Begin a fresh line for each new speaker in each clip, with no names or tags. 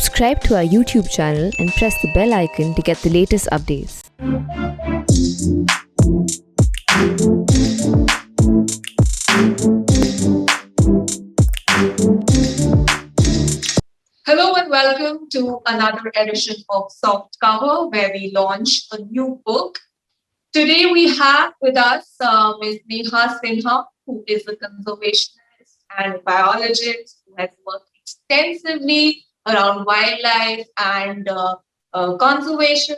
subscribe to our YouTube channel and press the bell icon to get the latest updates.
Hello and welcome to another edition of Softcover, where we launch a new book. Today we have with us Ms. Neha Sinha, who is a conservationist and biologist who has worked extensively around wildlife and conservation.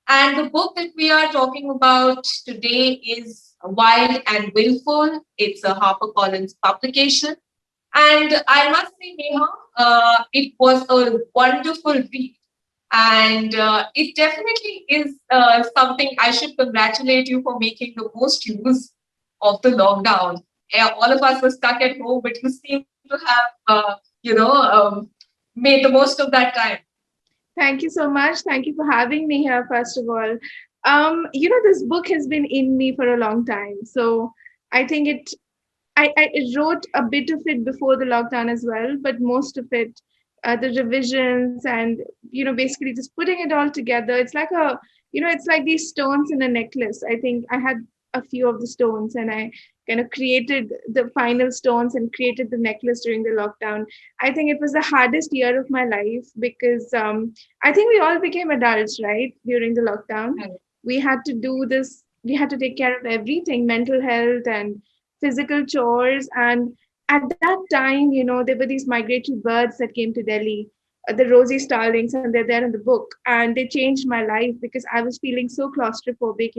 And the book that we are talking about today is Wild and Wilful. It's a HarperCollins publication. And I must say, Neha, it was a wonderful read. And it definitely is something I should congratulate you for making the most use of the lockdown. All of us were stuck at home, but you seem to have, made the most of that time.
Thank you so much. Thank you for having me here, first of all. This book has been in me for a long time. So I think I wrote a bit of it before the lockdown as well, but most of it, the revisions and, basically just putting it all together. It's like these stones in a necklace. I think I had a few of the stones and I kind of created the final stones and created the necklace during the lockdown. I think it was the hardest year of my life because I think we all became adults, right? During the lockdown.
Right.
We had to do this, we had to take care of everything, mental health and physical chores. And at that time, there were these migratory birds that came to Delhi, the rosy starlings, and they're there in the book. And they changed my life because I was feeling so claustrophobic.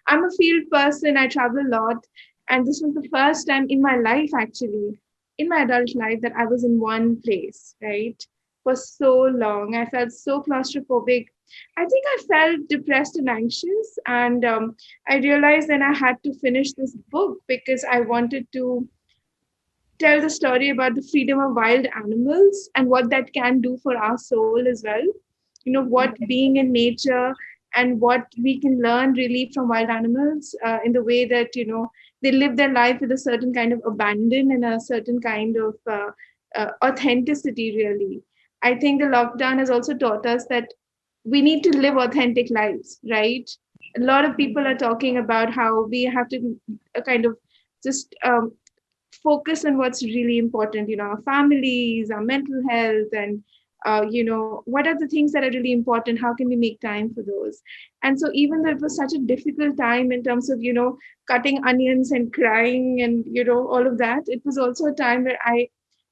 I'm a field person, I travel a lot. And this was the first time in my life, actually, in my adult life, that I was in one place, right? For so long. I felt so claustrophobic. I think I felt depressed and anxious. And I realized then I had to finish this book because I wanted to tell the story about the freedom of wild animals and what that can do for our soul as well. What being in nature and what we can learn really from wild animals in the way that, they live their life with a certain kind of abandon and a certain kind of authenticity, really. I think the lockdown has also taught us that we need to live authentic lives, right? A lot of people are talking about how we have to kind of just focus on what's really important, our families, our mental health, and what are the things that are really important? How can we make time for those? And so even though it was such a difficult time in terms of, cutting onions and crying and, all of that, it was also a time where I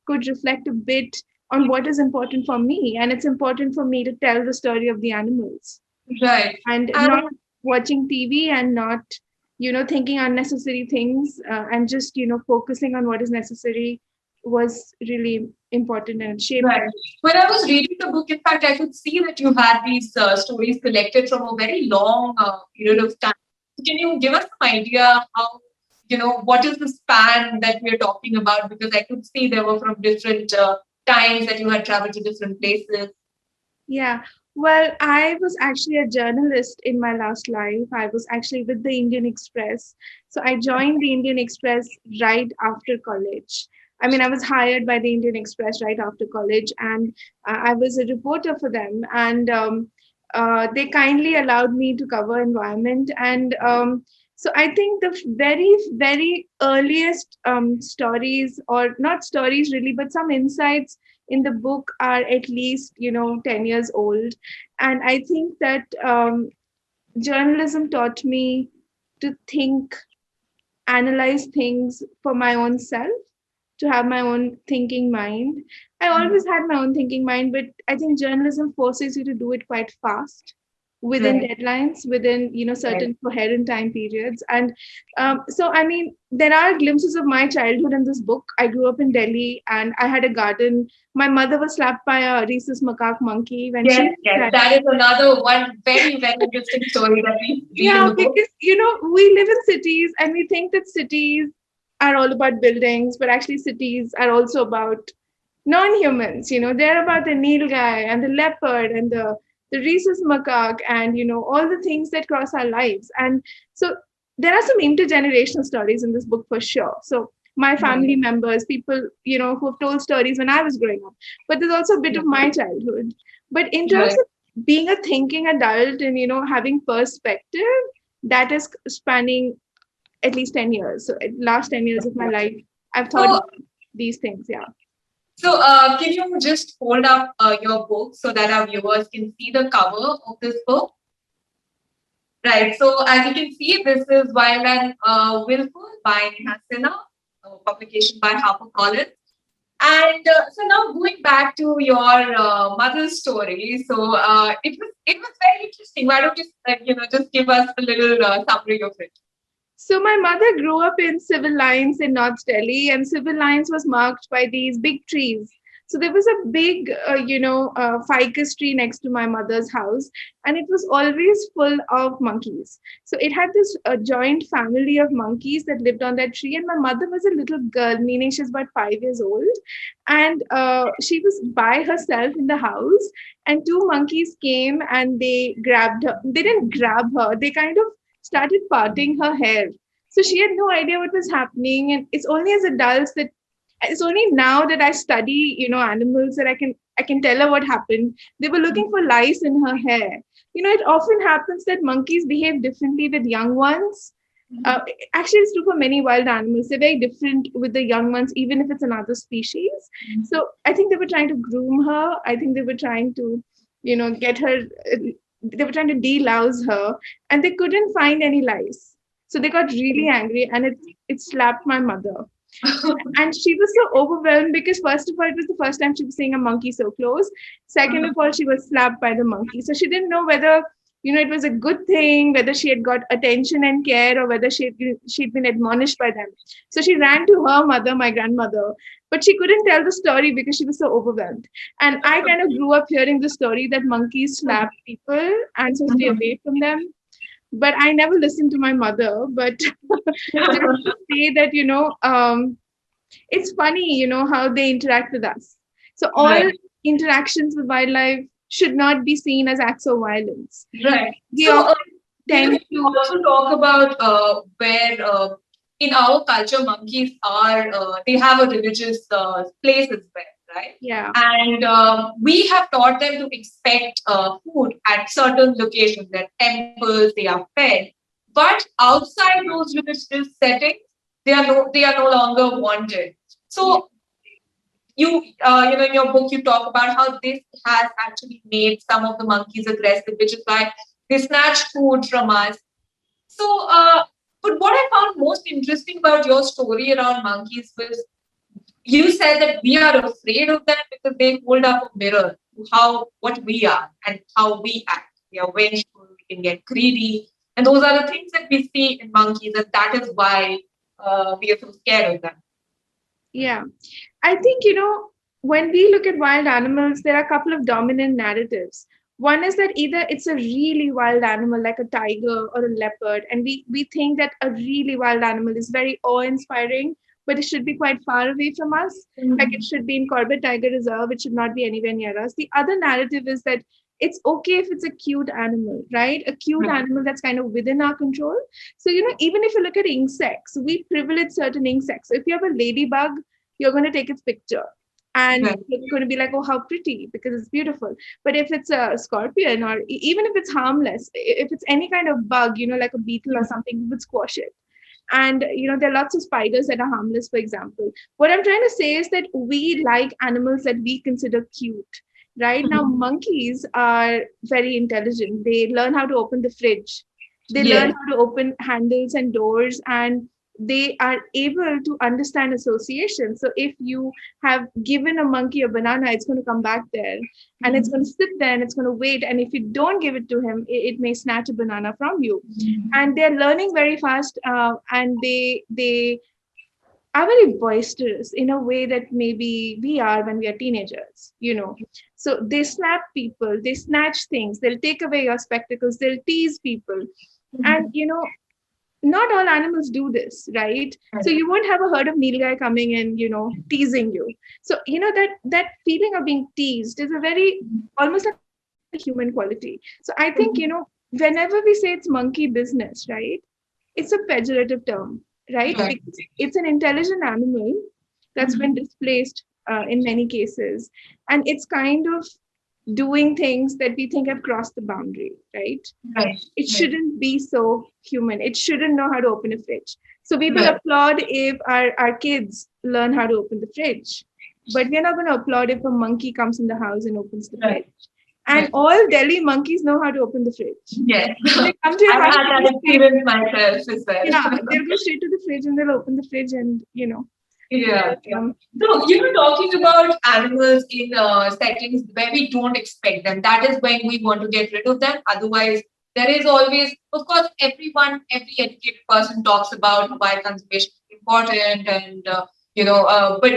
could reflect a bit on what is important for me. And it's important for me to tell the story of the animals.
Right.
And not watching TV and not, thinking unnecessary things and just, focusing on what is necessary was really important and shaped.
Right. When I was reading the book, in fact, I could see that you had these stories collected from a very long period of time. Can you give us some idea how, what is the span that we're talking about? Because I could see they were from different times that you had traveled to different places.
Yeah. Well, I was actually a journalist in my last life. I was actually with the Indian Express. So I joined the Indian Express right after college. I mean, I was hired by the Indian Express right after college, and I was a reporter for them. And they kindly allowed me to cover environment. And so I think the very, very earliest stories, or not stories really, but some insights in the book are at least 10 years old. And I think that journalism taught me to think, analyze things for my own self, to have my own thinking mind. I always had my own thinking mind, but I think journalism forces you to do it quite fast, within deadlines, within certain coherent time periods. And so I mean, there are glimpses of my childhood in this book. I grew up in Delhi and I had a garden. My mother was slapped by a rhesus macaque monkey when
Yes, that is another one very, very interesting story that we read in the book.
Because we live in cities and we think that cities are all about buildings, but actually cities are also about non-humans. They're about the nilgai and the leopard and the rhesus macaque and all the things that cross our lives. And so there are some intergenerational stories in this book for sure. So my family members, people, who have told stories when I was growing up. But there's also a bit of my childhood. But in terms
Right.
of being a thinking adult and, having perspective, that is spanning at least 10 years. So last 10 years of my life, I've thought
So,
about these things. Yeah.
can you just hold up your book so that our viewers can see the cover of this book? Right. So, as you can see, this is Wild and Wilful by Neha Sinha, publication by HarperCollins. And so now going back to your mother's story, so it was very interesting. Why don't you just give us a little summary of it?
So my mother grew up in civil lines in North Delhi, and civil lines was marked by these big trees. So there was a big, ficus tree next to my mother's house, and it was always full of monkeys. So it had this joint family of monkeys that lived on that tree, and my mother was a little girl, meaning she's about 5 years old, and she was by herself in the house, and two monkeys came and they grabbed her. They didn't grab her; they kind of started parting her hair. So she had no idea what was happening. And it's only as adults that it's only now that I study, animals that I can tell her what happened. They were looking for lice in her hair. It often happens that monkeys behave differently with young ones. Actually, it's true for many wild animals. They're very different with the young ones, even if it's another species. So I think they were trying to groom her. I think they were trying to, get her. They were trying to delouse her, and they couldn't find any lice. So they got really angry, and it slapped my mother. And she was so overwhelmed because, first of all, it was the first time she was seeing a monkey so close. Second of all, she was slapped by the monkey. So she didn't know whether, it was a good thing, whether she had got attention and care, or whether she'd been admonished by them. So she ran to her mother, my grandmother, but she couldn't tell the story because she was so overwhelmed. And I kind of grew up hearing the story that monkeys slap people and so stay away from them. But I never listened to my mother. But just to say that, it's funny, how they interact with us. So all
Right.
interactions with wildlife should not be seen as acts of violence.
Right.
They
So,
often tend
you
to,
also talk about where in our culture monkeys are they have a religious place as well, right?
yeah,
And we have taught them to expect food at certain locations, at temples, they are fed. But outside those religious settings, they are no longer wanted. So in your book you talk about how this has actually made some of the monkeys aggressive, which is why they snatch food from us. So, but what I found most interesting about your story around monkeys was you said that we are afraid of them because they hold up a mirror to how what we are and how we act. We are vengeful, we can get greedy, and those are the things that we see in monkeys, and that is why we are so scared of them.
yeah. I think, when we look at wild animals, there are a couple of dominant narratives. One is that either it's a really wild animal like a tiger or a leopard, and we think that a really wild animal is very awe-inspiring, but it should be quite far away from us. Like it should be in Corbett Tiger Reserve, it should not be anywhere near us. The other narrative is that it's okay if it's a cute animal, right? A cute animal that's kind of within our control. So, even if you look at insects, we privilege certain insects. So if you have a ladybug, you're going to take its picture. And
Right.
it's going to be like, oh, how pretty, because it's beautiful. But if it's a scorpion, or even if it's harmless, if it's any kind of bug, like a beetle or something, we would squash it. And there are lots of spiders that are harmless, for example. What I'm trying to say is that we like animals that we consider cute. Right now, monkeys are very intelligent. They learn how to open the fridge. They learn
Yes.
how to open handles and doors, and they are able to understand association. So if you have given a monkey a banana, it's going to come back there, and it's going to sit there and it's going to wait. And if you don't give it to him, it may snatch a banana from you. And they're learning very fast, and they are very boisterous in a way that maybe we are when we are teenagers. So they slap people, they snatch things, they'll take away your spectacles, they'll tease people. And not all animals do this, right? So you won't have a herd of nilgai coming and teasing you. So that feeling of being teased is a very almost like a human quality. So I think whenever we say it's monkey business, right, it's a pejorative term. right?
Right.
Because it's an intelligent animal that's been displaced in many cases, and it's kind of doing things that we think have crossed the boundary, right?
Right.
It
Right.
shouldn't be so human. It shouldn't know how to open a fridge. So we will
Right.
applaud if our kids learn how to open the fridge. But we're not going to applaud if a monkey comes in the house and opens the
Right.
fridge. And
Right.
all Delhi monkeys know how to open the fridge.
Yes.
So they come to your
I've
house,
had
they
that
go straight,
experience myself as
yeah,
well.
they'll go straight to the fridge and they'll open the fridge and,
Yeah, yeah.
um,
So, talking about animals in settings where we don't expect them, that is when we want to get rid of them. Otherwise, there is always, of course, every educated person talks about why conservation is important, and but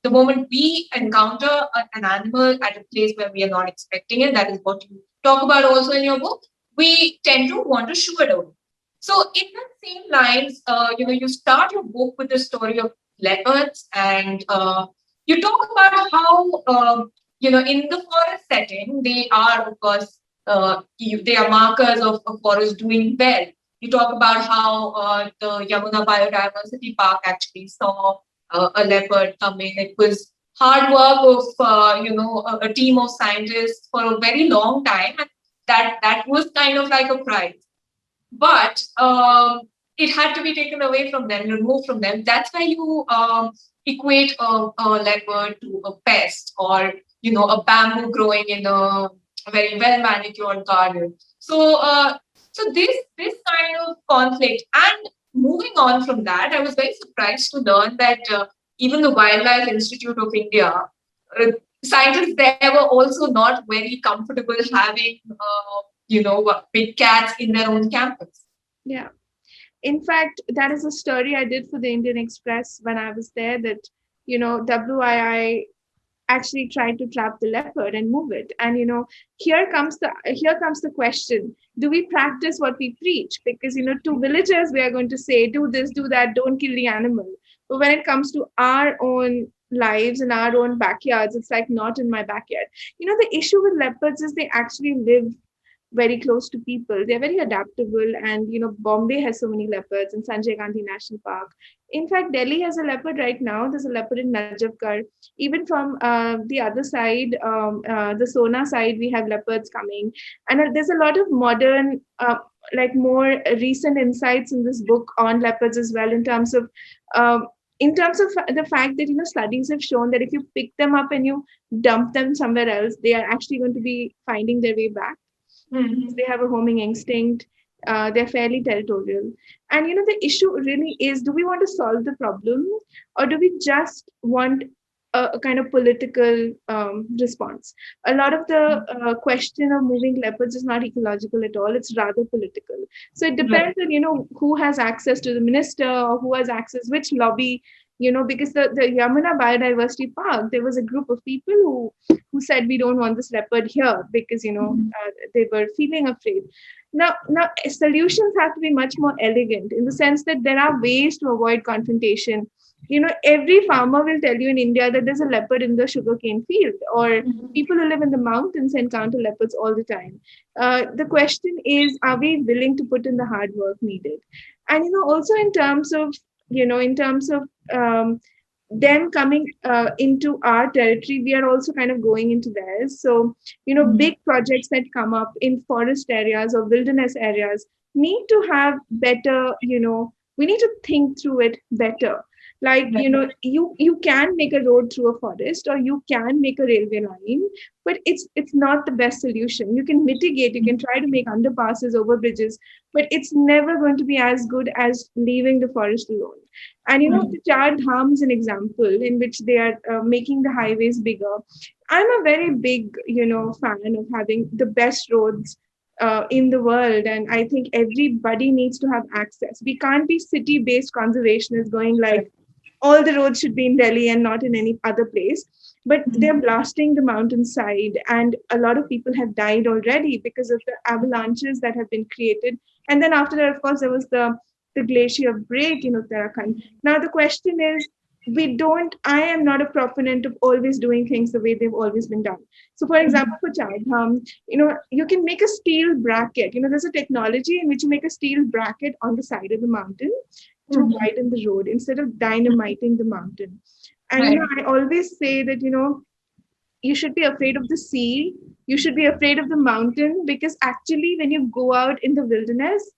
the moment we encounter an animal at a place where we are not expecting it, that is what you talk about also in your book. We tend to want to shoo it away. So, in that same lines, you start your book with the story of leopards, and you talk about how in the forest setting they are, of course, they are markers of a forest doing well. You talk about how the Yamuna Biodiversity Park actually saw a leopard come in. It was hard work of a team of scientists for a very long time, and that was kind of like a prize, but it had to be taken away from them, removed from them. That's why you equate a leopard to a pest, or a bamboo growing in a very well manicured garden. So this kind of conflict. And moving on from that, I was very surprised to learn that even the Wildlife Institute of India, uh, scientists there were also not very comfortable having big cats in their own campus.
yeah. In fact, that is a story I did for the Indian Express when I was there, that, WII actually tried to trap the leopard and move it. And here comes the question: do we practice what we preach? Because to villagers we are going to say, do this, do that, don't kill the animal. But when it comes to our own lives and our own backyards, it's like, not in my backyard. The issue with leopards is they actually live very close to people. They're very adaptable, and Bombay has so many leopards, and Sanjay Gandhi National Park. In fact, Delhi has a leopard right now. There's a leopard in Najafgarh. Even from the other side, the Sona side, we have leopards coming, and there's a lot of modern, like more recent insights in this book on leopards as well, um, in terms of the fact that studies have shown that if you pick them up and you dump them somewhere else, they are actually going to be finding their way back.
Mhm.
They have a homing instinct. They're fairly territorial. And the issue really is, do we want to solve the problem, or do we just want a kind of political response? A lot of the question of moving leopards is not ecological at all. It's rather political. So it
Right.
depends on, who has access to the minister, or who has access, which lobby, because the Yamuna Biodiversity Park, there was a group of people who said, we don't want this leopard here because they were feeling afraid. Now solutions have to be much more elegant, in the sense that there are ways to avoid confrontation. Every farmer will tell you in India that there's a leopard in the sugarcane field, or
Mhm.
people who live in the mountains encounter leopards all the time. The question is, are we willing to put in the hard work needed? And also in terms of them coming into our territory, we are also kind of going into theirs. So,
Mhm.
big projects that come up in forest areas or wilderness areas need to have better, we need to think through it better. Like,
Right.
you can make a road through a forest, or you can make a railway line, but it's not the best solution. You can mitigate, you can try to make underpasses, over bridges, but it's never going to be as good as leaving the forest alone. And
Mhm.
the Char Dham is an example in which they are making the highways bigger. I'm a very big, fan of having the best roads in the world, and I think everybody needs to have access. We can't be city-based conservationists going like,
Right.
all the roads should be in Delhi and not in any other place. But they're
Mhm.
blasting the mountainside, and a lot of people have died already because of the avalanches that have been created. And then after that, of course, there was the glacier break in Uttarakhand. Now the question is, I am not a proponent of always doing things the way they've always been done. So for
Mhm.
example, for Chardham, you can make a steel bracket. There's a technology in which you make a steel bracket on the side of the mountain, to
Mhm.
widen the road instead of dynamiting the mountain. And
Right.
I always say that you should be afraid of the sea, you should be afraid of the mountain, because actually when you go out in the wilderness,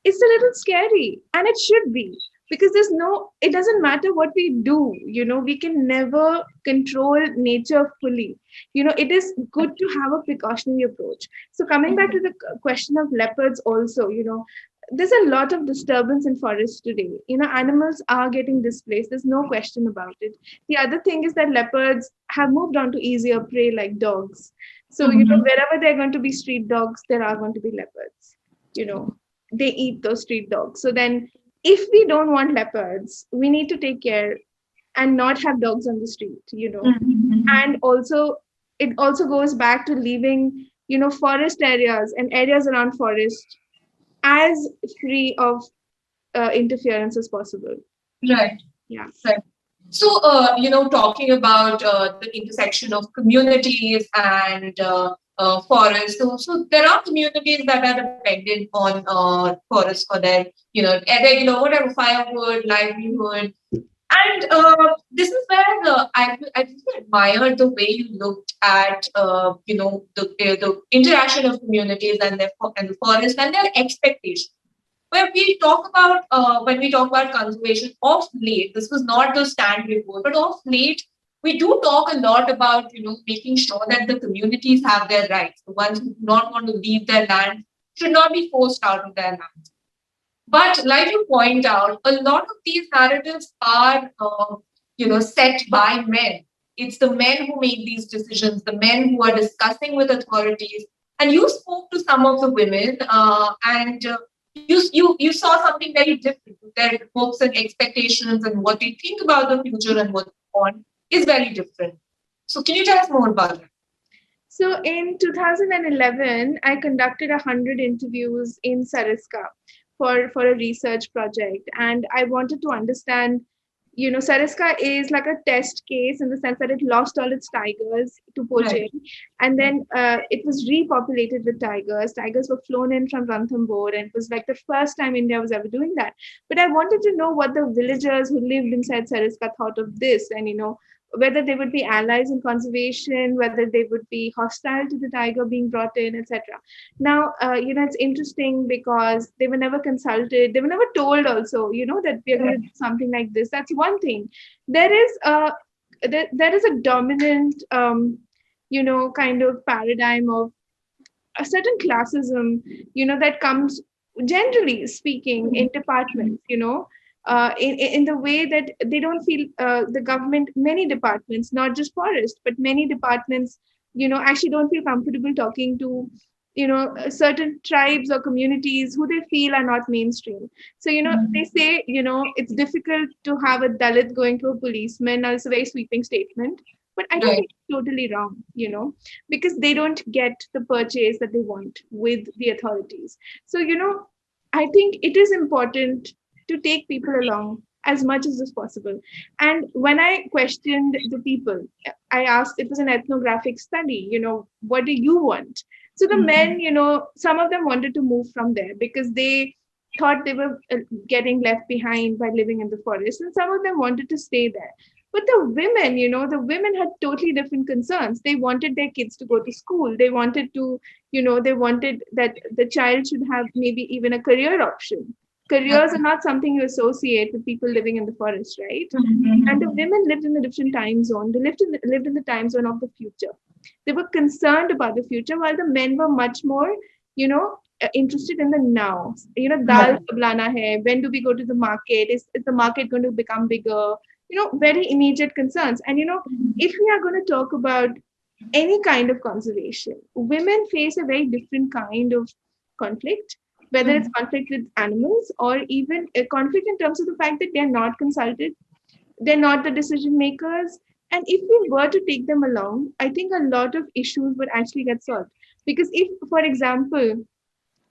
it's a little scary, and it should be, because it doesn't matter what we do, we can never control nature fully. It is good to have a precautionary approach. So coming back to the question of leopards also, there's a lot of disturbance in forests today. Animals are getting displaced, there's no question about it. The other thing is that leopards have moved on to easier prey like dogs. So
Mhm.
wherever there are going to be street dogs, there are going to be leopards. you know they eat those street dogs. So then, if we don't want leopards, we need to take care and not have dogs on the street.
Mhm.
And also, it also goes back to leaving, forest areas and areas around forest as free of interference as possible.
Right.
Yeah.
Right. So, talking about the intersection of communities and forests. So there are communities that are dependent on forests for their, regular whatever firewood, livelihood. And this is where I really admire the way you looked at, the interaction of communities and and the forest and their expectations. When we talk about conservation of late, this was not the stand before, but of late, we do talk a lot about making sure that the communities have their rights. The ones who do not want to leave their land should not be forced out of their land. But like you point out, a lot of these narratives are, set by men. It's the men who make these decisions, the men who are discussing with authorities. And you spoke to some of the women, and you saw something very different. Their hopes and expectations and what they think about the future and what they want is very different. So can you tell us more about that?
So in 2011, I conducted 100 interviews in Sariska for a research project, and I wanted to understand. Sariska is like a test case in the sense that it lost all its tigers to
Right.
poaching, and then it was repopulated with tigers. Tigers were flown in from Ranthambore, and it was like the first time India was ever doing that. But I wanted to know what the villagers who lived inside Sariska thought of this, and whether they would be allies in conservation, whether they would be hostile to the tiger being brought in, etc. Now, it's interesting because they were never consulted. They were never told also, that we are going to do something like this. That's one thing. There is there is a dominant, kind of paradigm of a certain classism, that comes generally speaking in departments, in the way that they don't feel the government, many departments, not just forest, but many departments, actually don't feel comfortable talking to, certain tribes or communities who they feel are not mainstream. So, they say, it's difficult to have a Dalit going to a policeman. Now, it's a very sweeping statement, but I don't
Right.
think it's totally wrong, because they don't get the purchase that they want with the authorities. So, I think it is important to take people along as much as is possible. And when I questioned the people, I asked, it was an ethnographic study, what do you want? So the men, some of them wanted to move from there because they thought they were getting left behind by living in the forest, and some of them wanted to stay there. But the women had totally different concerns. They wanted their kids to go to school. They wanted to, they wanted that the child should have maybe even a career option. Careers are not something you associate with people living in the forest, right? And the women lived in a different time zone. They lived in the time zone of the future. They were concerned about the future, while the men were much more, interested in the now. Dal
Right.
kablana hai. When do we go to the market? Is the market going to become bigger? Very immediate concerns. And if we are going to talk about any kind of conservation, women face a very different kind of conflict, whether it's conflict with animals or even a conflict in terms of the fact that they're not consulted, they're not the decision makers. And if we were to take them along, I think a lot of issues would actually get solved. Because if, for example,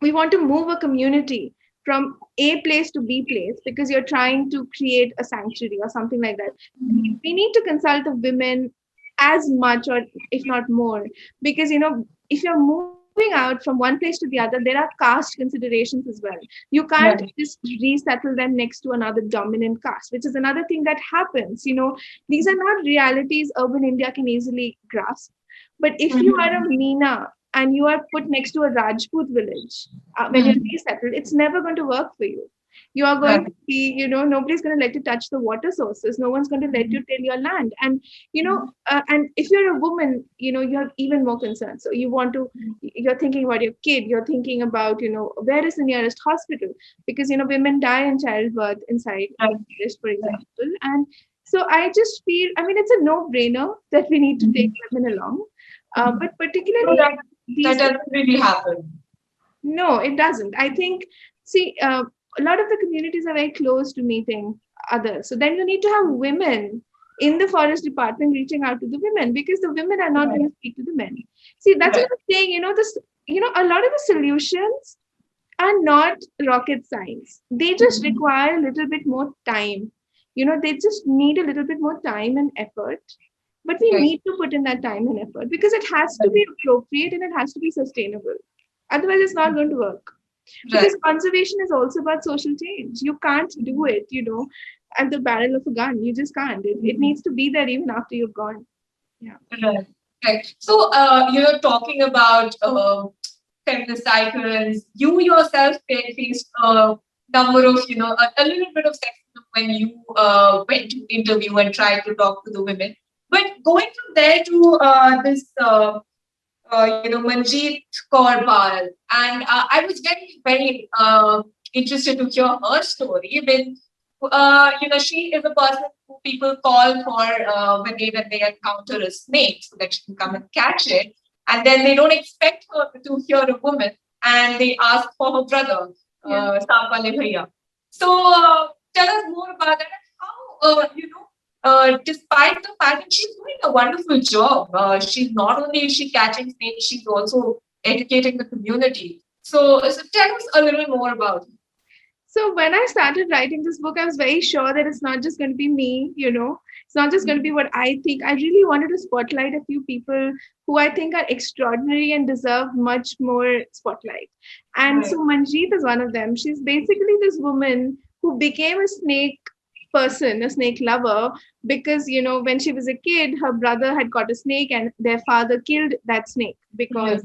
we want to move a community from A place to B place because you're trying to create a sanctuary or something like that, we need to consult the women as much, or if not more, because if you're moving moving out from one place to the other, there are caste considerations as well. You can't just resettle them next to another dominant caste, which is another thing that happens. These are not realities urban India can easily grasp. But if you are a Meena and you are put next to a Rajput village when you're resettled, it's never going to work for you. You are going to be, nobody's going to let you touch the water sources. No one's going to let you till your land. And, and if you're a woman, you have even more concerns. So you're thinking about your kid, you're thinking about, where is the nearest hospital? Because, women die in childbirth inside this, for example. And so I just feel, it's a no-brainer that we need to take women along. But particularly...
that doesn't really happen.
No, it doesn't. I think, a lot of the communities are very close to meeting others. So then you need to have women in the forest department reaching out to the women, because the women are not going to speak to the men. See, that's what I'm saying. A lot of the solutions are not rocket science. They just require a little bit more time. They just need a little bit more time and effort. But we need to put in that time and effort, because it has to be appropriate and it has to be sustainable. Otherwise, it's not going to work. Because conservation is also about social change. You can't do it, at the barrel of a gun. You just can't. It needs to be there even after you've gone. Yeah.
Right. So, you're talking about feminist icons. You yourself faced a number of, a little bit of sexism when you went to interview and tried to talk to the women. But going from there to this, Manjeet Kaur Bal, and I was very, very interested to hear her story. When she is a person who people call for when they encounter a snake, so that she can come and catch it, and then they don't expect her to hear a woman, and they ask for her brother, Saapale Bhaiya. So tell us more about that, and how despite the fact that she's doing a wonderful job, she's not only is she catching snakes, she's also educating the community. So tell us a little more about it.
So when I started writing this book, I was very sure that it's not just going to be me, it's not just going to be what I think. I really wanted to spotlight a few people who I think are extraordinary and deserve much more spotlight. And so Manjeet is one of them. She's basically this woman who became a snake person, a snake lover, because, when she was a kid, her brother had caught a snake and their father killed that snake because,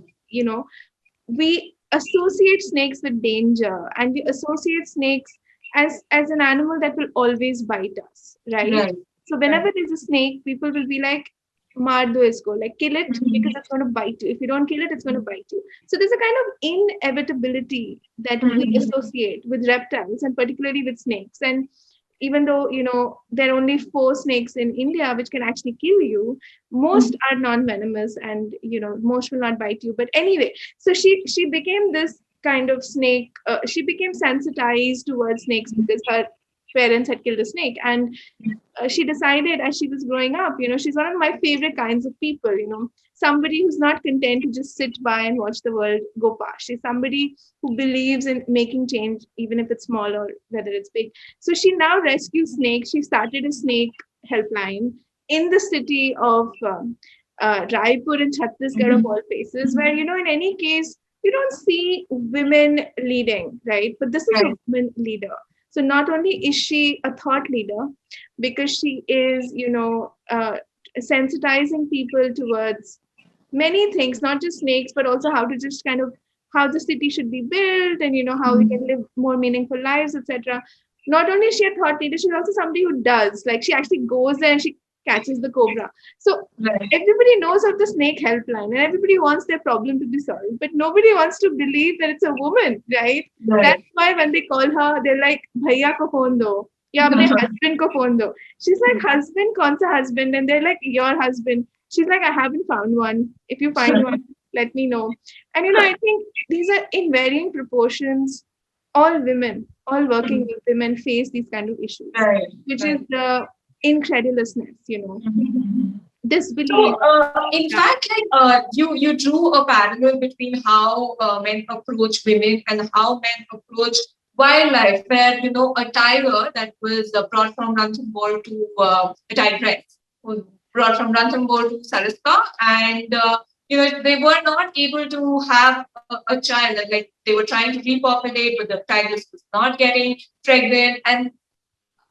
we associate snakes with danger, and we associate snakes as an animal that will always bite us, right? So whenever there's a snake, people will be like, maar do isko, like kill it because it's going to bite you. If you don't kill it, it's going to bite you. So there's a kind of inevitability that we associate with reptiles, and particularly with snakes. And even though, there are only 4 snakes in India which can actually kill you, most are non-venomous, and, most will not bite you. But anyway, so she became this kind of snake. She became sensitized towards snakes because her parents had killed a snake. And she decided as she was growing up, she's one of my favorite kinds of people, somebody who's not content to just sit by and watch the world go past. She's somebody who believes in making change, even if it's small or whether it's big. So she now rescues snakes. She started a snake helpline in the city of Raipur and Chhattisgarh of all places, where, in any case, you don't see women leading, right? But this is a woman leader. So not only is she a thought leader, because she is, sensitizing people towards many things, not just snakes, but also how to just kind of how the city should be built, and, how we can live more meaningful lives, etc. Not only is she a thought leader, she's also somebody who does. Like, she actually goes there and she catches the cobra. So everybody knows of the snake helpline, and everybody wants their problem to be solved, but nobody wants to believe that it's a woman, right? That's why when they call her, they're like, Bhaiya ko phone do, ya apne husband ko phone do. She's like, husband, kaun sa husband? And they're like, your husband. She's like, I haven't found one. If you find one, let me know. And, I think these are in varying proportions. All women, all working with women face these kind of issues, which is the incredulousness, disbelief.
So, in fact, you drew a parallel between how men approach women and how men approach wildlife, where, a tiger that was brought from Ranthambore to a tigress was brought from Ranthambore to Saraska, and they were not able to have a child. Like they were trying to repopulate, but the tigress was not getting pregnant. And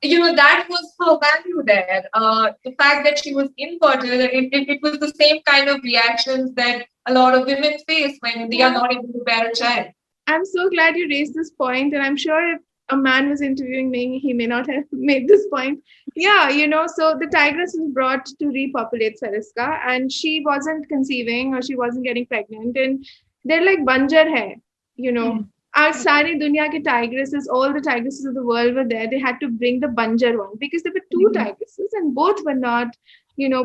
that was her value there. The fact that she was infertile, it was the same kind of reactions that a lot of women face when they are not able to bear a child.
I'm so glad you raised this point, and I'm sure if a man was interviewing me, he may not have made this point. Yeah, so the tigress was brought to repopulate Sariska, and she wasn't conceiving or she wasn't getting pregnant, and they're like banjar hai, you know. Our sari dunya ke tigresses, all the tigresses of the world were there. They had to bring the banjar one because there were two tigresses and both were not,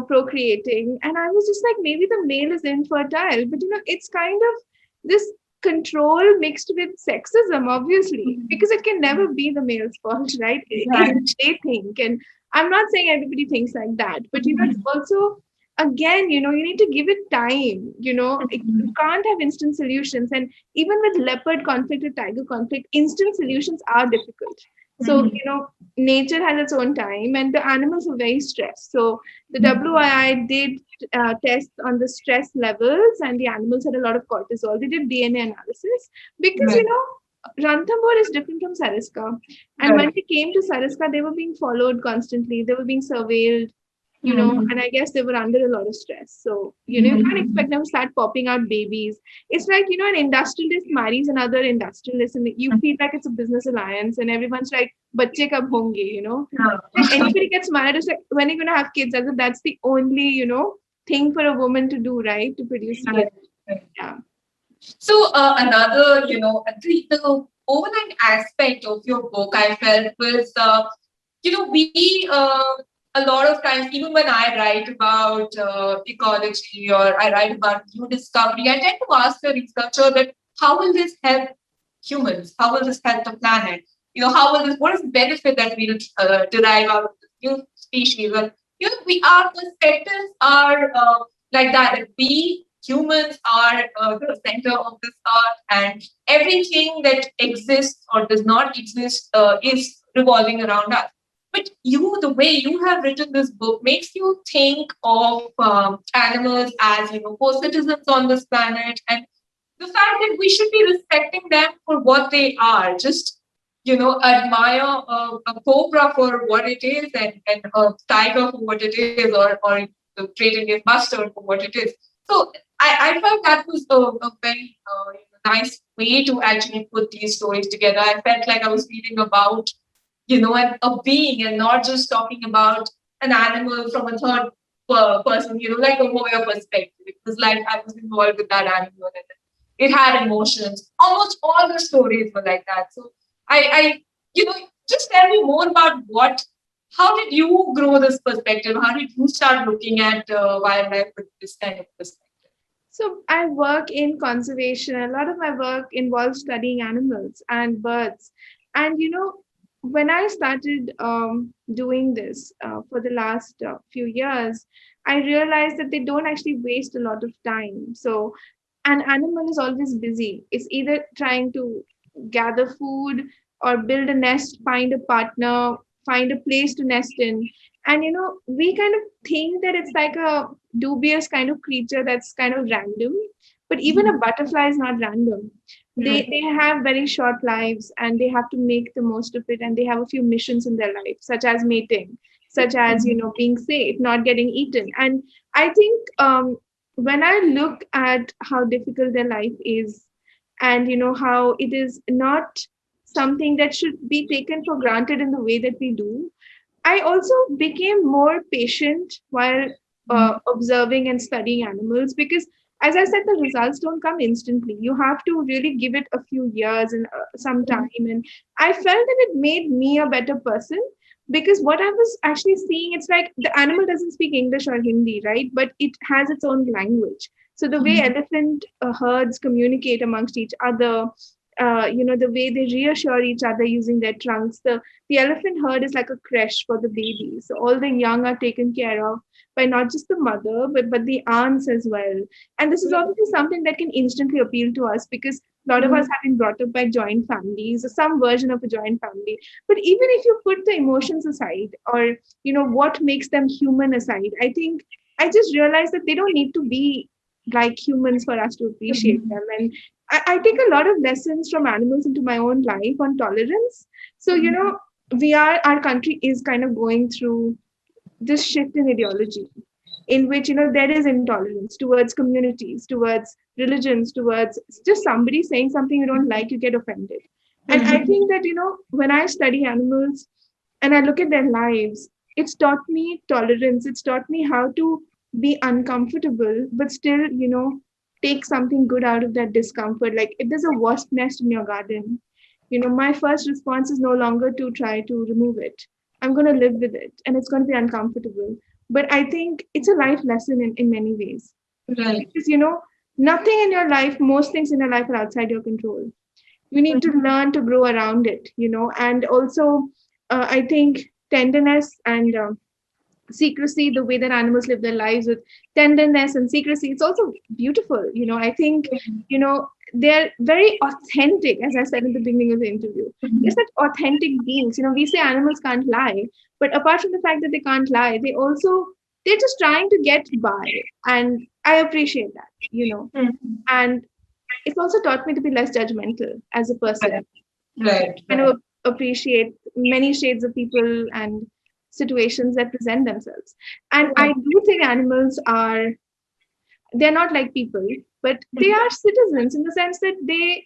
procreating. And I was just like, maybe the male is infertile, but it's kind of this control mixed with sexism, obviously, because it can never be the male's fault, right? They think, and I'm not saying everybody thinks like that, but it's also, again, you need to give it time. You can't have instant solutions, and even with leopard conflict or tiger conflict, instant solutions are difficult. So nature has its own time, and the animals are very stressed. So the WII did tests on the stress levels, and the animals had a lot of cortisol. They did DNA analysis because Ranthambore is different from Sariska, and when they came to Sariska, they were being followed constantly. They were being surveilled. And I guess they were under a lot of stress. So, you can't expect them to start popping out babies. It's like, an industrialist marries another industrialist, and you feel like it's a business alliance, and everyone's like, "Bacche kab honge," Like anybody gets married, it's like, when are you going to have kids? As if that's the only, thing for a woman to do, right? To produce kids. Yeah.
So another, the overall aspect of your book, I felt was, we a lot of times, even when I write about ecology or I write about new discovery, I tend to ask the researcher that how will this help humans? How will this help the planet? What is the benefit that we'll derive out of this new species? And, our perspectives are like that we humans are the center of this earth, and everything that exists or does not exist is revolving around us. But the way you have written this book makes you think of animals as, co-citizens on this planet, and the fact that we should be respecting them for what they are. Just, admire a cobra for what it is, and a tiger for what it is, or the Great Indian bustard for what it is. So I felt that was a very nice way to actually put these stories together. I felt like I was reading about a being, and not just talking about an animal from a third person, like a voyeur perspective. It was like I was involved with that animal, and it had emotions. Almost all the stories were like that. So I just tell me more about how did you grow this perspective? How did you start looking at wildlife with this kind of perspective?
So I work in conservation. A lot of my work involves studying animals and birds. And, when I started doing this for the last few years, I realized that they don't actually waste a lot of time. So an animal is always busy. It's either trying to gather food or build a nest, find a partner, find a place to nest in. And, we kind of think that it's like a dubious kind of creature that's kind of random. But even a butterfly is not random. They have very short lives, and they have to make the most of it, and they have a few missions in their life, such as mating, such as being safe, not getting eaten. And I think when I look at how difficult their life is, and how it is not something that should be taken for granted in the way that we do, I also became more patient while observing and studying animals, because as I said, the results don't come instantly. You have to really give it a few years and some time. And I felt that it made me a better person, because what I was actually seeing, it's like the animal doesn't speak English or Hindi, right? But it has its own language. So the way elephant herds communicate amongst each other, the way they reassure each other using their trunks. The elephant herd is like a creche for the babies. So all the young are taken care of by not just the mother, but the aunts as well. And this is obviously something that can instantly appeal to us, because a lot of us have been brought up by joint families or some version of a joint family. But even if you put the emotions aside, or, what makes them human aside, I think I just realized that they don't need to be like humans for us to appreciate
Mhm.
them. And I take a lot of lessons from animals into my own life on tolerance. So, our country is kind of going through this shift in ideology in which, there is intolerance towards communities, towards religions, towards just somebody saying something you don't like, you get offended. And I
Mhm.
think that, when I study animals and I look at their lives, it's taught me tolerance. It's taught me how to be uncomfortable, but still, take something good out of that discomfort. Like if there's a wasp nest in your garden, my first response is no longer to try to remove it. I'm going to live with it and it's going to be uncomfortable. But I think it's a life lesson in many ways.
Right.
Because, nothing in your life, most things in your life are outside your control. You need to learn to grow around it, and also I think tenderness and secrecy, the way that animals live their lives with tenderness and secrecy, it's also beautiful. I think, they're very authentic, as I said in the beginning of the interview. They're
Mhm.
such authentic beings. We say animals can't lie, but apart from the fact that they can't lie, they're just trying to get by. And I appreciate that,
Mhm.
and it's also taught me to be less judgmental as a person,
Right. Right.
kind
Right.
of appreciate many shades of people and situations that present themselves. And I
Right.
do think animals they're not like people, but they are citizens in the sense that we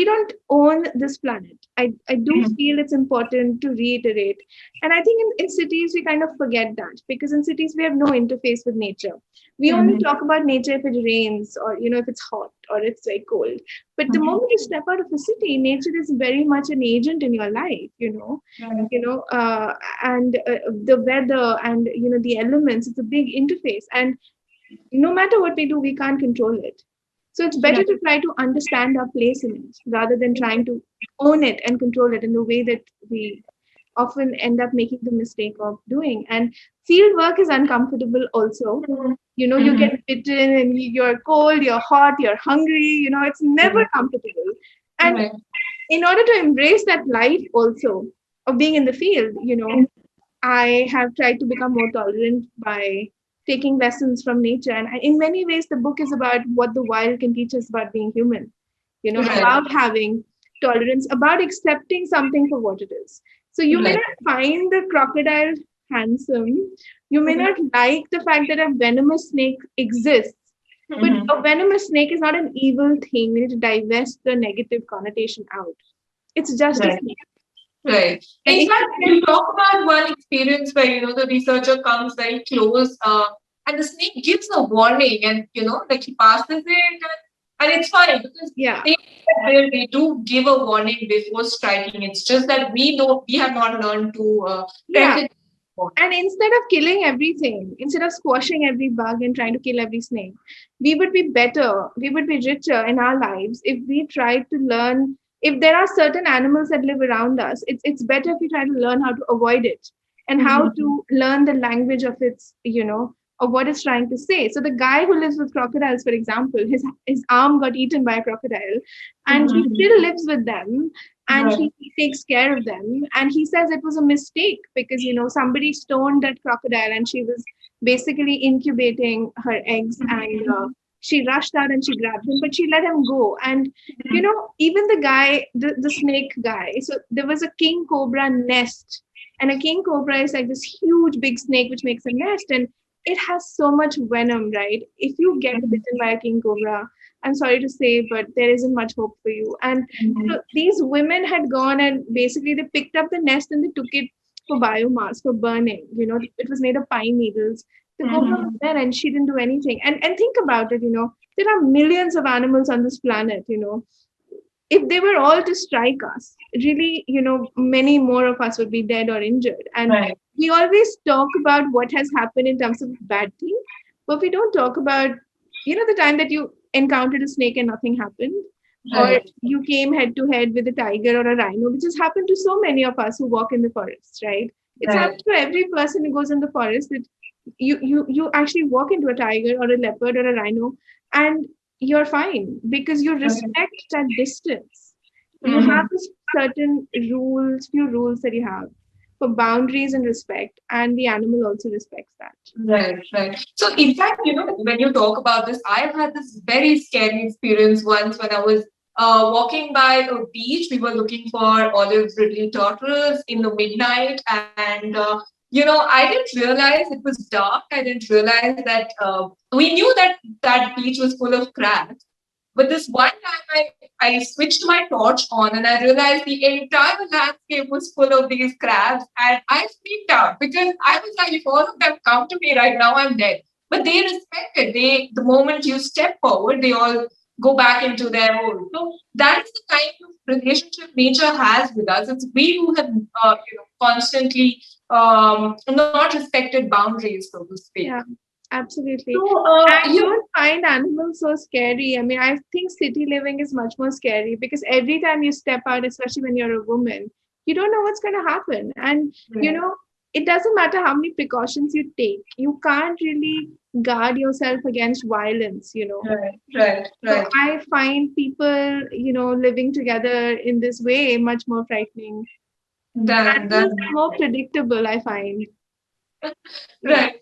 don't own this planet. I do
Mhm.
feel it's important to reiterate. And I think in cities we kind of forget that because in cities we have no interface with nature. We only
Mhm.
talk about nature if it rains or if it's hot or it's very cold. But the
Mhm.
moment you step out of a city, nature is very much an agent in your life,
Right.
you know, uh, and the weather and the elements. It's a big interface, and no matter what we do, we can't control it. So it's better
Right.
to try to understand our place in it rather than trying to own it and control it in the way that we often end up making the mistake of doing. And field work is uncomfortable also.
Mhm.
You
Mhm.
get bitten and you're cold, you're hot, you're hungry, it's never
Right.
comfortable. And
Right.
in order to embrace that life also of being in the field, I have tried to become more tolerant by taking lessons from nature. And in many ways, the book is about what the wild can teach us about being human,
Right.
about having tolerance, about accepting something for what it is. So you may
Right.
not find the crocodile handsome. You may
Mhm.
not like the fact that a venomous snake exists. But
Mhm.
a venomous snake is not an evil thing. We need to divest the negative connotation out. It's just a
Right.
snake.
Right.
And
In
if
fact, you talk about one experience where the researcher comes very close, and the snake gives a warning, and like he passes it, and it's fine because
yeah,
they do give a warning before striking. It's just that we have not learned to press
yeah.
it.
And instead of killing everything, instead of squashing every bug and trying to kill every snake, we would be better, we would be richer in our lives if we tried to learn. If there are certain animals that live around us, it's better if we try to learn how to avoid it and how
Mhm.
to learn the language of of what it's trying to say. So the guy who lives with crocodiles, for example, his arm got eaten by a crocodile and he
Mhm.
still lives with them and
Right.
he takes care of them, and he says it was a mistake because somebody stoned that crocodile and she was basically incubating her eggs, and she rushed out and she grabbed him, but she let him go. And even the guy, the snake guy, so there was a king cobra nest, and a king cobra is like this huge big snake which makes a nest, and it has so much venom, right? If you get
Mhm.
bitten by a king cobra, I'm sorry to say, but there isn't much hope for you. And
Mhm.
so these women had gone and basically they picked up the nest and they took it for biomass, for burning. It was made of pine needles. The cobra was
Mhm.
there and she didn't do anything. And think about it, there are millions of animals on this planet, if they were all to strike us, really, many more of us would be dead or injured. And
Right.
we always talk about what has happened in terms of bad things, but we don't talk about, the time that you encountered a snake and nothing happened, or
Right.
you came head to head with a tiger or a rhino, which has happened to so many of us who walk in the forest, right? It's
Right.
happened to every person who goes in the forest that you actually walk into a tiger or a leopard or a rhino and you're fine because you
Right.
respect that distance. You have
Mhm.
this certain rules, few rules that you have. for boundaries and respect, and the animal also respects that.
Right, right. So, in fact, when you talk about this, I've had this very scary experience once when I was walking by a beach. We were looking for olive ridley turtles in the midnight, and I didn't realize it was dark. I didn't realize that we knew that that beach was full of crabs. But this one time I switched my torch on and I realized the entire landscape was full of these crabs. And I freaked out because I was like, if all of them come to me right now, I'm dead. But they respect it. The moment you step forward, they all go back into their hole. So that is the kind of relationship nature has with us. It's we who have, constantly not respected boundaries, so to speak.
Yeah, absolutely.
So,
I don't find animals so scary. I mean, I think city living is much more scary because every time you step out, especially when you're a woman, you don't know what's going to happen. And, it doesn't matter how many precautions you take, you can't really guard yourself against violence.
right,
So I find people, living together in this way much more frightening.
That
Animals are more predictable, I find.
right.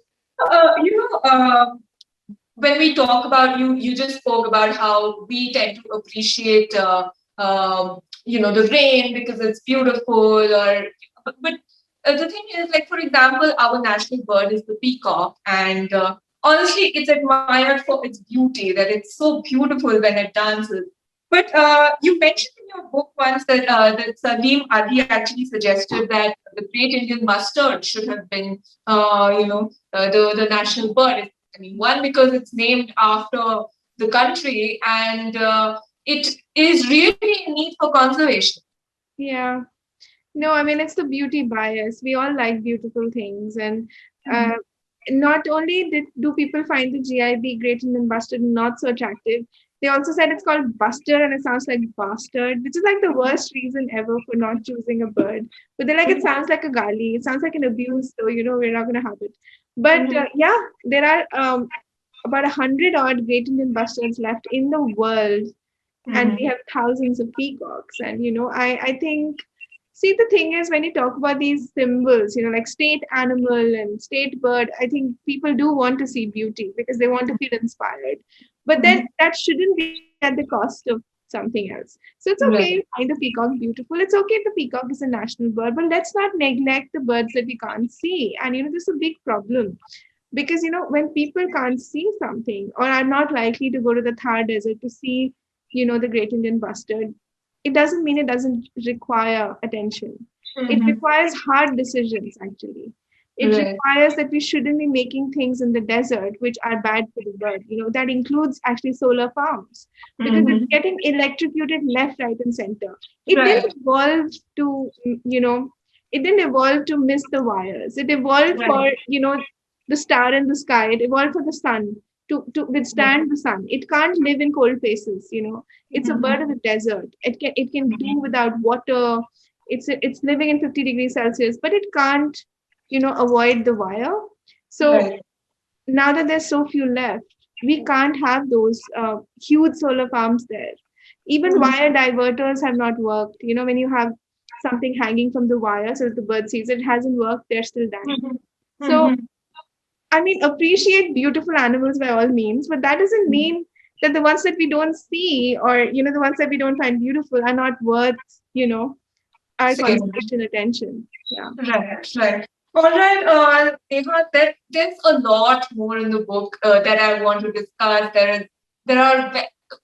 When we talk about you just spoke about how we tend to appreciate, the rain because it's beautiful, but the thing is, like for example, our national bird is the peacock, and honestly, it's admired for its beauty. That it's so beautiful when it dances. But you mentioned in your book once that Salim Adi actually suggested that the Great Indian Mustard should have been, the national bird. I mean, one, because it's named after the country, and it is really in need for conservation.
Yeah. No, I mean, it's the beauty bias. We all like beautiful things. And uh, not only do people find the GIB, Great Indian Bustard, not so attractive, they also said it's called Buster and it sounds like bastard, which is like the worst reason ever for not choosing a bird. But they're like, it sounds like a gali, it sounds like an abuse, so, we're not going to have it. But yeah, there are about 100 odd Great Indian Bustards left in the world, and we have thousands of peacocks. And, I think, see, the thing is, when you talk about these symbols, like state animal and state bird, I think people do want to see beauty because they want to feel inspired. But then that shouldn't be at the cost of something else. So it's okay to
Right.
find the peacock beautiful. It's okay if the peacock is a national bird, but let's not neglect the birds that we can't see. And, this is a big problem because, when people can't see something or are not likely to go to the Thar Desert to see, the Great Indian Bustard, it doesn't mean it doesn't require attention. It requires hard decisions, actually. It
Right.
requires that we shouldn't be making things in the desert which are bad for the bird. That includes actually solar farms because it's getting electrocuted left, right, and center. It
Right.
didn't evolve to, it didn't evolve to miss the wires. It evolved for, the star in the sky. It evolved for the sun to withstand the sun. It can't live in cold places. It's a bird of the desert. It can do without water. It's living in 50 degrees Celsius, but it can't, avoid the wire. So
Right.
now that there's so few left, we can't have those huge solar farms there. Even wire diverters have not worked. When you have something hanging from the wire so that the bird sees it, hasn't worked, they're still dying. So I mean, appreciate beautiful animals by all means, but that doesn't mean that the ones that we don't see or, the ones that we don't find beautiful are not worth, our
Same.
conservation attention. Yeah.
Right, right. All right, Neha, there's a lot more in the book that I want to discuss. There are,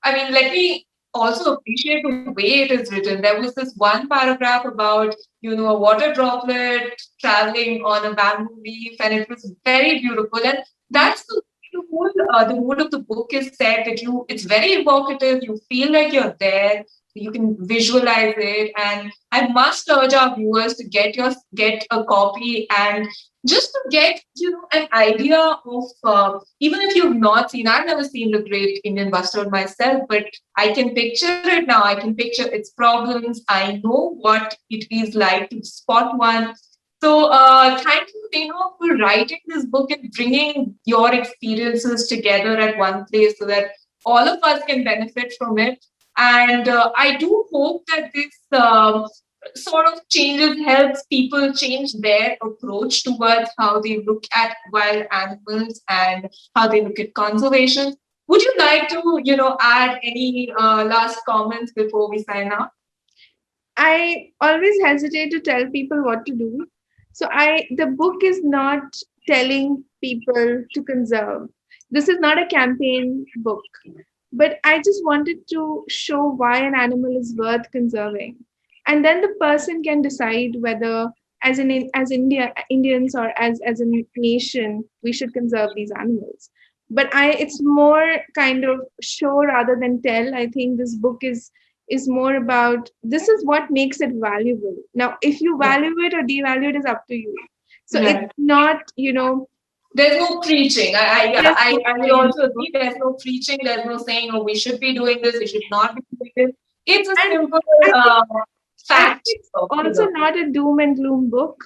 I mean, let me also appreciate the way it is written. There was this one paragraph about, a water droplet traveling on a bamboo leaf, and it was very beautiful. And that's the mood of the book is set that it's very evocative. You feel like you're there. You can visualize it, and I must urge our viewers to get a copy and just to get an idea of even if you've not seen. I've never seen the Great Indian Bustard myself, but I can picture it now. I can picture its problems. I know what it is like to spot one. So thank you, Neha, for writing this book and bringing your experiences together at one place so that all of us can benefit from it. And I do hope that this sort of helps people change their approach towards how they look at wild animals and how they look at conservation. Would you like to, add any last comments before we sign off?
I always hesitate to tell people what to do. So the book is not telling people to conserve. This is not a campaign book, but I just wanted to show why an animal is worth conserving. And then the person can decide whether as Indians or as a nation we should conserve these animals. But I it's more kind of show rather than tell. I think this book is more about this is what makes it valuable. Now, if you value it or devalue it is up to you. So it's not,
there's no preaching. I also agree. There's no preaching. There's no saying, oh, we should be doing this. We should not be doing this. It's a simple fact.
It's also not a doom and gloom book.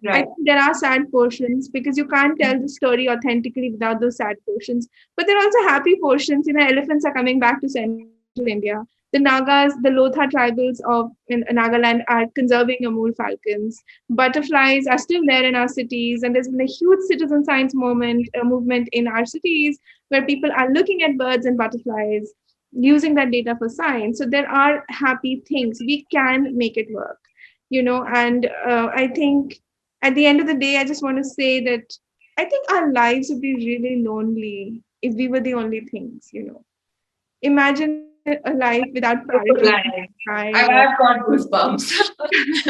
I think there are sad portions because you can't tell the story authentically without those sad portions. But there are also happy portions. Elephants are coming back to Central India. The Nagas, the Lotha tribals of in Nagaland are conserving Amur falcons. Butterflies are still there in our cities, and there's been a huge citizen science movement in our cities where people are looking at birds and butterflies, using that data for science. So there are happy things. We can make it work, and I think at the end of the day, I just want to say that I think our lives would be really lonely if we were the only things, Imagine a life without parrots.
I've got goosebumps.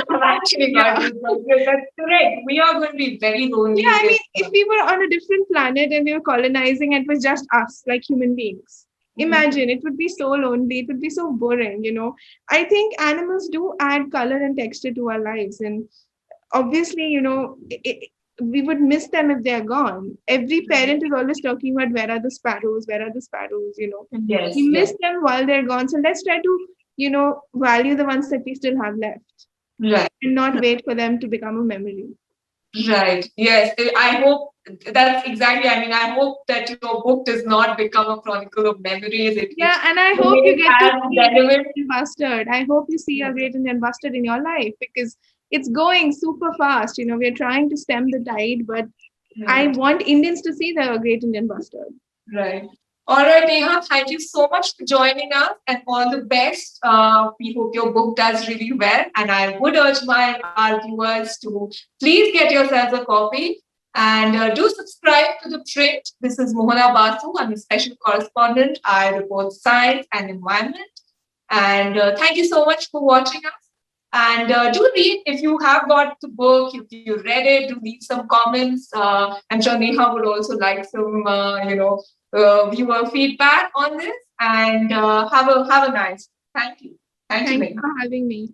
I've actually got goosebumps. That's correct. We are going to be very lonely.
Yeah, I mean, if we were on a different planet and we were colonizing, and it was just us, like human beings. Imagine, it would be so lonely. It would be so boring, I think animals do add color and texture to our lives. And obviously, we would miss them if they're gone. Every parent is always talking about where are the sparrows,
Yes,
we miss them while they're gone. So let's try to, value the ones that we still have left.
Right.
And not wait for them to become a memory.
Right. Yes. I hope that's exactly. I mean, I hope that your book does not become a chronicle of memories.
And I hope you get to see a Great Indian Bustard. I hope you see a Great Indian Bustard in your life because it's going super fast. We're trying to stem the tide, but I want Indians to see the Great Indian Bustard.
Right. All right, Neha, thank you so much for joining us and all the best. We hope your book does really well. And I would urge our viewers to please get yourselves a copy and do subscribe to The Print. This is Mohana Basu. I'm a special correspondent. I report science and environment. And thank you so much for watching us. And do read if you have got the book, if you read it, do leave some comments. I'm sure Neha would also like some, viewer feedback on this. And have a nice. Thank you. Thank you
for having me.